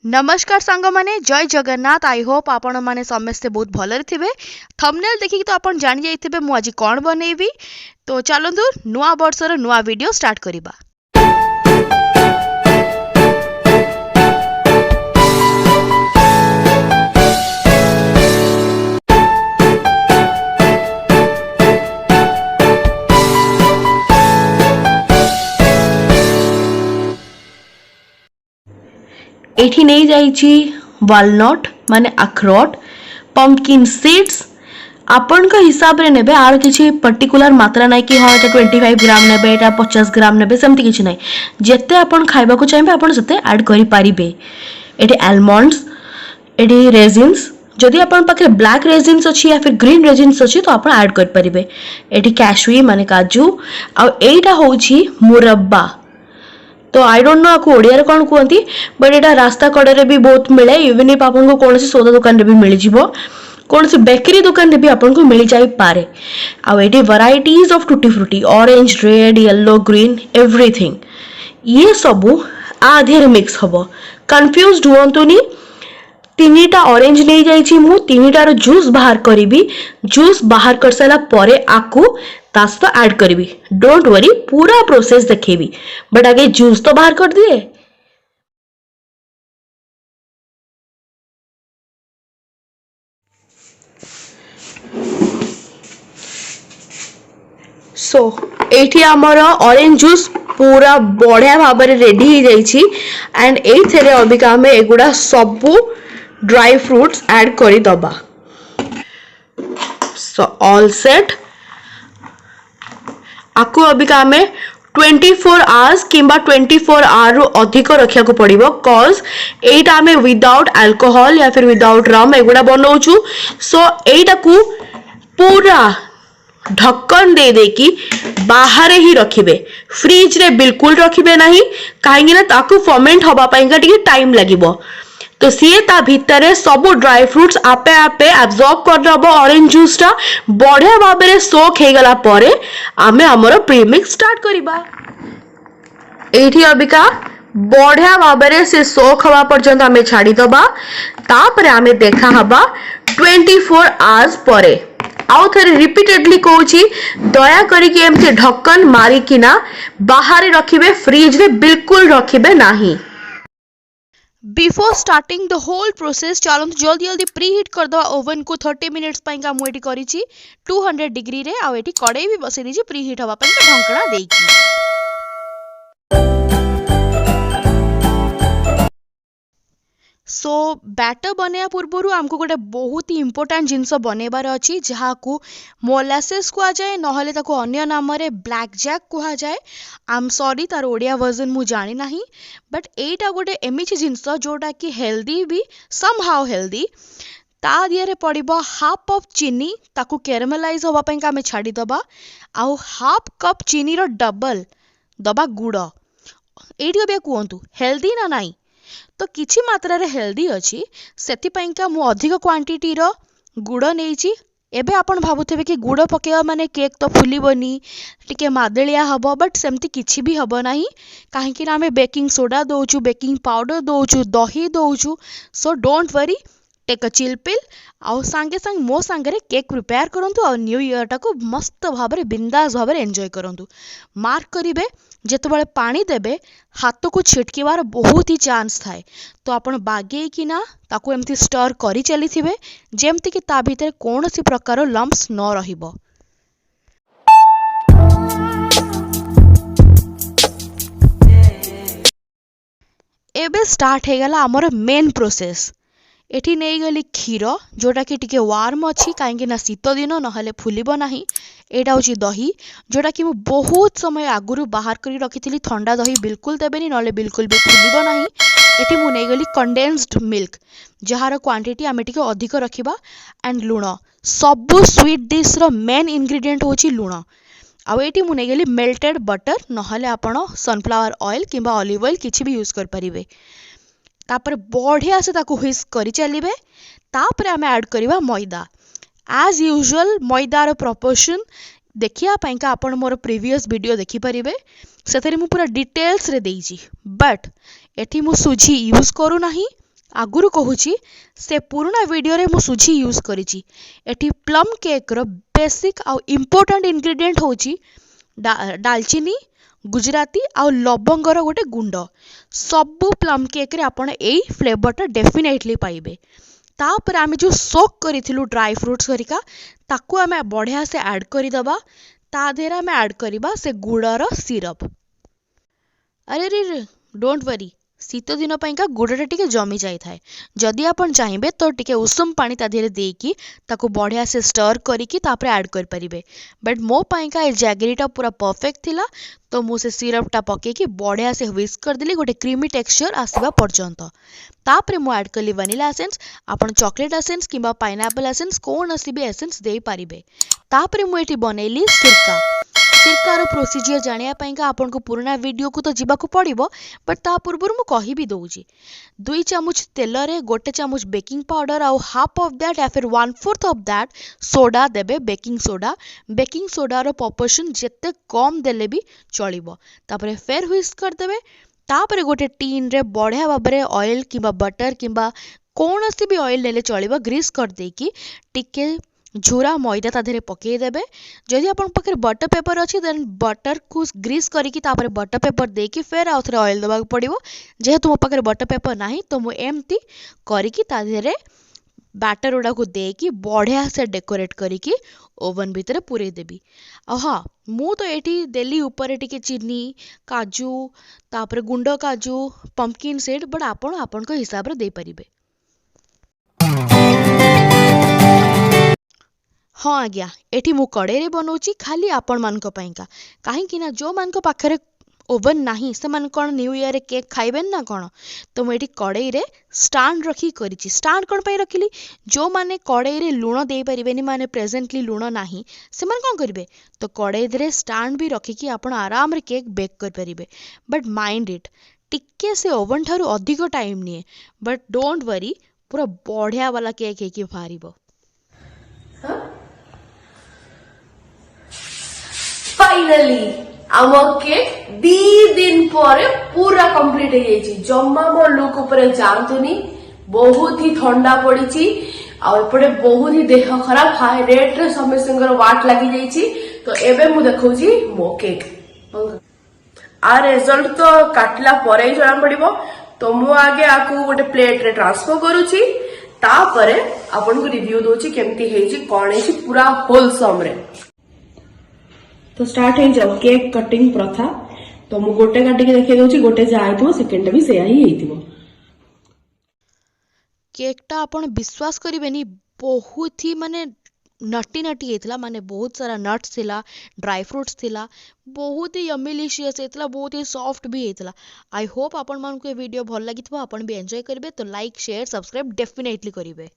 नमस्कार सांग माने जय जगन्नाथ। आई होप आपण माने समस्ते बहुत भलरे थिबे। थंबनेल देखिक तो आपण जानि जाइथिबे मु आज कोन बनेबी। तो चलंतु नुआ वर्षर नुआ वीडियो स्टार्ट करिबा। एठी नहीं जाइछि वालनट माने अखरोट, पंपकिन सीड्स आपण का हिसाब रे नेबे। आर किछि पर्टिकुलर मात्रा नाही कि हां एटा 25 ग्राम नेबे, एटा 50 ग्राम नेबे, सेमति किछि नाही। जेते आपण खाइबा को चाहेबे आपण सेते ऐड करि पारिबे। एठी आलमंड्स, एठी रेजिन्स, जदि आपण पाखे ब्लैक रेजिन्स अछि या फिर ग्रीन रेजिन्स अछि तो आपण ऐड कर पारिबे। एठी कैशवी माने काजू, आ एटा होछि मुरब्बा। तो आई डोंट नो आपको ओडिया कौन कहती, बट एटा रास्ता कड़े भी बहुत मिले। इवन इफ आपको कौन सौदा दुकान रे भी मिल जिवो, कौन सी बेकरी दुकान रे भी आपको मिल जाई पारे। Ah eighty varieties of tutti frutti, orange, red, yellow, green, everything ये सबू आधे मिक्स हबो। कंफ्यूज्ड हुअंतुनी। तीनटा ऑरेंज नहीं जाइछि मु, तीनटार जूस बाहर करिबी। जूस बाहर कर सारा परे आकु तास तो ऐड करिबी। डोंट वरी, पूरा प्रोसेस देखेबी, बट आगे जूस तो बाहर कर दिए। सो एठी हमर ऑरेंज जूस पूरा बढ़िया भाव रेडी ही जाइछि। एंड एथेरे अबिका हमें एगुडा सबू ड्राई फ्रूट्स ऐड करी दबा। So all set. आकु अबिका हमें 24 आवर्स किंबा 24 आवर रु अधिक रखिया को पड़िबो। कॉज एटा हमें विदाउट अल्कोहल या फिर विदाउट रम एगुडा बनौछु। सो एटा को पूरा ढक्कन दे देकी बाहर ही रखिबे। फ्रिज रे बिल्कुल रखिबे नहीं, काहेकि ना ताकू फर्मेंट हबा पाइका टिके टाइम लागिबो। तो सीए ता भितरे सबो ड्राई फ्रूट्स आपे आपे एब्जॉर्ब कर दबो। ऑरेंज जूस टा बढ़िया भाबरे सोक हे गला परे आमे हमरो प्रीमिक्स स्टार्ट करिबा। एठी अबिका बढ़िया भाबरे से सोक हवा पर्यंत आमे छाडी दबा। तापरे आमे देखा हबा 24 आवर्स परे। आउ थरे रिपीटेडली कहूची, दया करिके एमते ढक्कन मारी किना बाहर रखिबे, फ्रिज रे बिल्कुल रखिबे नाही। Before starting the whole process चलत जल्दी जल्दी प्री हीट कर दवा ओवन को 30 मिनिट्स पई का मुएटी करिछि 200 डिग्री रे। आ एटी कड़ाई भी बसै दिछि प्री हीट हवा पई ढंकणा देइछि। सो बैटर बनया पूर्व आमको गोटे बहुत ही इंपोर्टेंट जिनस बनैबार अच्छी, जहाँ को मोलासेस कह जाए, नहले ताको अन्य नाम रे ब्लैक जैक कह जाए। आई एम सॉरी तार ओडिया वर्जन मु जानी नाही, बट एटा गोटे एमिछि जिनस जोटा कि हेल्दी भी सम हाउ हेल्दी। ता दियरे पड़िबो हाफ कप चीनी, ताको कैरमलाइज होबा पई का हमें छाडी दबा। आउ हाफ कप चीनी रो डबल दबा गुड़। एटी बे कहंतु हेल्दी ना नाही, तो किछि मात्रा रे हेल्दी अछि, सेति पई का मु अधिक क्वांटिटी रो गुड़ नेइछि। एबे आपण भाबुथेबे कि गुड़ पकेवा माने केक तो फुलिबनी, टिके मादेलिया हबो, बट सेमति किछि भी हबो नाही। काहेकि ना हमें बेकिंग सोडा दोउछु, बेकिंग पाउडर दोउछु, दही दोउछु। So don't worry, take a chill pill. आउ सांगे सांग मो सांगे केक प्रिपेयर करंतु और न्यू ईयर टाको मस्त भाबरे बिंदास भाबरे एंजॉय करंतु। मार्क करिवे, जेतबेले पानी देबे हाथ को छिटकीबार बहुत ही चांस थाए। तो आपण बागे कि ना ताको एमती स्टर करी चलीथिबे, जेमती कि ता भीतर कोनोसी प्रकार लम्प्स न रहिबो। एबे स्टार्ट हे गला हमर मेन प्रोसेस। एठी नहीं गली क्षीर, जोटा कि टिके वार्म अच्छी, कहीं ना शीत दिन नहले फुलिबो नाही। एटा होची दही, जोटा कि मु बहुत समय आगुरु बाहर करी रखिथिली। ठंडा दही बिल्कुल देबेनी, नहले बिल्कुल भी फुलिबो नाही। एठी मु नहीं गली कंडेन्स्ड मिल्क, जहार क्वांटिटी आमे टिके अधिक रखिबा। एंड लुण, सबु स्वीट डिश रो मेन इंग्रेडिएंट होची लुण। आउ एठी मु नहीं गली मेल्टेड बटर, नहले आपण सनफ्लावर ऑयल किंबा ऑलिव ऑयल किछि भी यूज कर परिबे। तापर बढ़िया से ताको व्हिस्क करी चलिबे। तापर आमे ऐड करिबा मैदा। एज यूजुअल मैदार प्रोपोर्शन देखिया पाइका आपण मोर प्रीवियस वीडियो देखि परिबे, सेतरे मु पूरा डिटेल्स रे देइची। बट एठी मु सुजी यूज करू नाही, आगुरु कहूची से पुराना वीडियो रे मु सुझी यूज करिची। एठी प्लम केक रो बेसिक आ इम्पोर्टेंट इंग्रेडिएंट होची डालचीनी, गुजराती आ लवंगर गोटे गुंड। सबु प्लम केक रे आपण एई फ्लेवरटा डेफिनेटली पाइबे। तापर आमे जो सोक करिथिलु ड्राई फ्रूट्स करिका ताकू आमे बढ़िया से ऐड करि दबा। ता देहरे आमे ऐड करिबा से गुड़र सिरप। अरे रे डोंट वरी, शीत दिन पाइंका गुड़टा टिके जमी जाई थाए। जदि आपण चाहिबे तो टिके उषुम पानी ता देहरे देकी ताकू बढ़िया से स्टर करिकी तापर ऐड कर परिबे। बट मो पाइंका ए जैगरीटा पूरा परफेक्ट थिला तो मु से सिरपटा पकेकी बढ़िया से व्हिस्क कर देली गोटे क्रीमी टेक्सचर आसीबा पर्यंत। तापर मु ऐड कली वनीला एसेंस। आपण चॉकलेट एसेंस किंबा पाइनएप्पल एसेंस कोनोसी भी एसेंस देई पारिबे। तापर मु एठी बनेली सिरका। सिरकार प्रोसीजर जानिया पाइंका आपन को पुराना वीडियो को तो जीवा को पड़िबो, बट ता पूर्वर मु कहि भी दउची। 2 चामच तेल रे 1 चामच बेकिंग पाउडर और हाफ ऑफ दैट या फिर 1/4 ऑफ दैट सोडा देबे, बेकिंग सोडा। बेकिंग सोडा रो प्रोपोर्शन जत्ते कम देले भी चलिबो। तापर फेर व्हिस्क कर देबे। तापर गोटे टीन रे बढ़िया भाबरे ऑयल किंबा बटर किंबा कोनोसी भी ऑयल नेले चलिबो ग्रीस कर देकी टिके झूरा मैदा ता देहरे पकई देबे। जदि आपन पाखे बटर पेपर अछि देन बटर को ग्रीस करिकी तापर बटर पेपर देकी फेर आउथरे ऑयल देबाक पड़िबो। जेहेतु मो पाखे बटर पेपर नाही तो मु एमती करिकी ता देहरे बैटर उडा को देकी बढ़िया से डेकोरेट करिकी ओवन भीतर पुरे देबी। हाँ, मु तो एठी देली ऊपर टिके चीनी, काजू, तापर गुंड काजू, पंपकिन सीड, बट आपण आपण को हिसाब रे दे परिबे। हाँ आज्ञा, एठी मु कड़े बनाऊँगी खाली आपण मानक पाइंका। काहेकि ना जो मानक पाखरे ओवन नाही से मान कौन न्यू ईयर रे केक खाइबेन ना कौन, तो मुझे कड़ई रे स्टांड रखी करिछि। स्टांड कौन पाई रखिली, जो माने कड़ई रे लुण दे परिबेनी, माने प्रेजेंटली लुण नाही से मान कौन करिवे तो कड़ई रे स्टांड भी रखिकी आपण आराम रे केक बेक कर परिबे। बट माइंड इट, टिके से ओवन ठारू अधिक टाइम निए, बट डोंट वरी पूरा बढ़िया वाला केक हेकी बाहरिबो। फाइनली आम केक 2 दिन पर पूरा कंप्लीट हो जाइए। जम्मा मो लुक ऊपर जातुनी, बहुत ही ठंडा पड़ी आउपटे बहुत ही देह खराब हाई रेट रे समस्त वाट लगी जाइए। तो एबे मु देखौची मो केक आ रिजल्ट तो काटला पर ही जना पड़िबो। तो मु आगे आकु गोटे प्लेट रे ट्रांसफर करूची, तापरे आपन को रिव्यू दोची केमती हेची कोन हेची पूरा होलसम रे। तो स्टार्ट हो जाओ केक कटिंग प्रथा। तो मु गोटे काटिक देखे दउची, गोटे जाइथो सेकंड भी सेया ही हेतिबो। केकटा आपण विश्वास करिवेनी बहुत ही माने नटी नटी हेतला, माने बहुत सारा नट्स थिला, ड्राई फ्रूट्स थिला, बहुत ही यमिलिशियस हेतला, बहुत ही सॉफ्ट भी हेतला। आई होप आपण मानकु ए वीडियो भल लागिथबो, आपण भी एंजॉय करिवे। तो लाइक शेयर सब्सक्राइब डेफिनेटली करिवे।